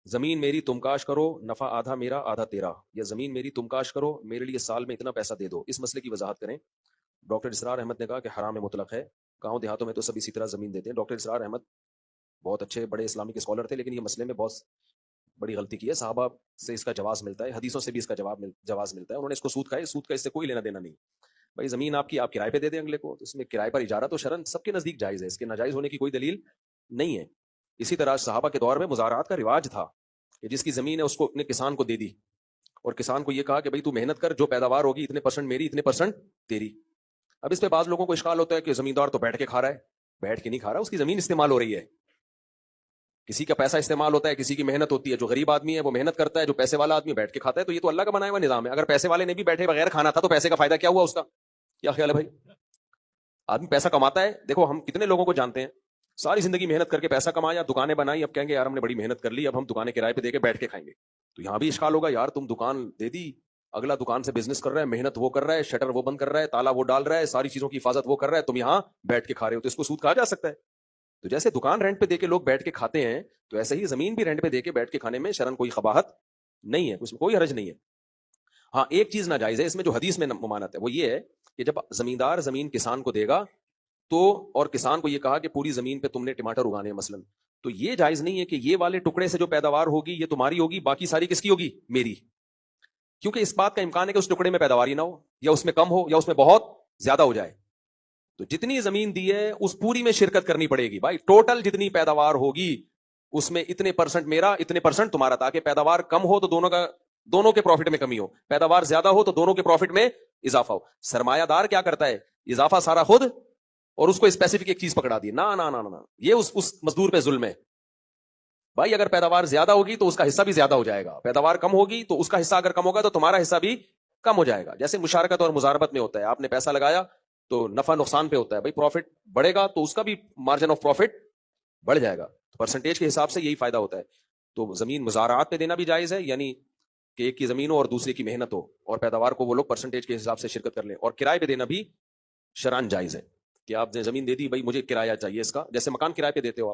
زمین میری تم کاش کرو، نفع آدھا میرا آدھا تیرا، یا زمین میری تم کاش کرو، میرے لیے سال میں اتنا پیسہ دے دو، اس مسئلے کی وضاحت کریں۔ ڈاکٹر اسرار احمد نے کہا کہ حرام مطلق ہے، گاؤں دیہاتوں میں تو سب اسی طرح زمین دیتے ہیں۔ ڈاکٹر اسرار احمد بہت اچھے بڑے اسلامک اسکالر تھے، لیکن یہ مسئلے میں بہت بڑی غلطی کی ہے۔ صحابہ سے اس کا جواز ملتا ہے، حدیثوں سے بھی اس کا جواز ملتا ہے، انہوں نے اس کو سود کھایا، سود کا اس سے کوئی لینا دینا نہیں۔ بھائی زمین آپ کی، آپ کرائے پہ دے دیں اگلے کو، تو اس میں کرائے پر اجارہ تو شرعن سب کے نزدیک جائز ہے، اس کے ناجائز ہونے کی کوئی دلیل نہیں ہے۔ اسی طرح صحابہ کے دور میں مزارعات کا رواج تھا کہ جس کی زمین ہے اس کو اپنے کسان کو دے دی، اور کسان کو یہ کہا کہ بھائی تو محنت کر، جو پیداوار ہوگی اتنے پرسنٹ میری، اتنے پرسنٹ تیری۔ اب اس پہ بعض لوگوں کو اشکال ہوتا ہے کہ زمیندار تو بیٹھ کے کھا رہا ہے، بیٹھ کے نہیں کھا رہا، اس کی زمین استعمال ہو رہی ہے، کسی کا پیسہ استعمال ہوتا ہے، کسی کی محنت ہوتی ہے، جو غریب آدمی ہے وہ محنت کرتا ہے، جو پیسے والا آدمی بیٹھ کے کھاتا ہے، تو یہ تو اللہ کا بنایا ہوا نظام ہے۔ اگر پیسے والے نے بھی بیٹھے بغیر کھانا تھا تو پیسے کا فائدہ کیا ہوا اس کا؟ کیا خیال ہے بھائی؟ آدمی پیسہ کماتا ہے، دیکھو ہم کتنے لوگوں کو جانتے ہیں ساری زندگی محنت کر کے پیسہ کمایا، دکانیں بنائی، اب کہیں گے یار ہم نے بڑی محنت کر لی، اب ہم دکانیں کرائے پہ دے کے بیٹھ کے کھائیں گے۔ تو یہاں بھی اشکال ہوگا، یار تم دکان دے دی، اگلا دکان سے بزنس کر رہا ہے، محنت وہ کر رہا ہے، شٹر وہ بند کر رہا ہے، تالا وہ ڈال رہا ہے، ساری چیزوں کی حفاظت وہ کر رہا ہے، تم یہاں بیٹھ کے کھا رہے ہو، تو اس کو سود کہا جا سکتا ہے؟ تو جیسے دکان رینٹ پہ دے کے لوگ بیٹھ کے کھاتے ہیں، تو ایسے ہی زمین بھی رینٹ پہ دے کے بیٹھ کے کھانے میں شرعن کوئی قباحت نہیں ہے، اس میں کوئی حرج نہیں ہے۔ ہاں ایک چیز ناجائز ہے اس میں جو حدیث میں ممانعت ہے، وہ یہ ہے کہ جب زمیندار زمین کسان کو دے گا تو، اور کسان کو یہ کہا کہ پوری زمین پہ تم نے ٹماٹر اگانے ہیں مثلا، تو یہ جائز نہیں ہے کہ یہ والے ٹکڑے سے جو پیداوار ہوگی یہ تمہاری ہوگی، باقی ساری کس کی ہوگی؟ میری، کیونکہ اس بات کا امکان ہے کہ اس ٹکڑے میں پیداواری نہ ہو، یا اس میں کم ہو، یا اس میں بہت زیادہ ہو جائے۔ تو جتنی زمین دی ہے اس پوری میں شرکت کرنی پڑے گی بھائی، ٹوٹل جتنی پیداوار ہوگی اس میں اتنے پرسنٹ میرا، اتنے پرسنٹ تمہارا، تاکہ پیداوار کم ہو تو دونوں کے پروفٹ میں کمی ہو، پیداوار زیادہ ہو تو دونوں کے پروفٹ میں اضافہ ہو۔ سرمایہ دار کیا کرتا ہے؟ اضافہ سارا خود، اور اس کو اسپیسیفک ایک چیز پکڑا دی، نہ یہ اس مزدور پہ ظلم ہے بھائی۔ اگر پیداوار زیادہ ہوگی تو اس کا حصہ بھی زیادہ ہو جائے گا، پیداوار کم ہوگی تو اس کا حصہ اگر کم ہوگا تو تمہارا حصہ بھی کم ہو جائے گا۔ جیسے مشارکت اور مضاربت میں ہوتا ہے، آپ نے پیسہ لگایا تو نفع نقصان پہ ہوتا ہے، بھائی پروفٹ بڑھے گا تو اس کا بھی مارجن آف پروفٹ بڑھ جائے گا، تو پرسنٹیج کے حساب سے یہی فائدہ ہوتا ہے۔ تو زمین مزارعات پہ دینا بھی جائز ہے، یعنی کہ ایک کی زمین ہو اور دوسرے کی محنت ہو، اور پیداوار کو وہ لوگ پرسنٹیج کے حساب سے شرکت کر لیں، اور کرائے پہ دینا بھی شرعاً جائز ہے کہ آپ نے زمین دے دی، بھائی مجھے کرایہ چاہیے اس کا، جیسے مکان کرائے پہ دیتے ہو آپ۔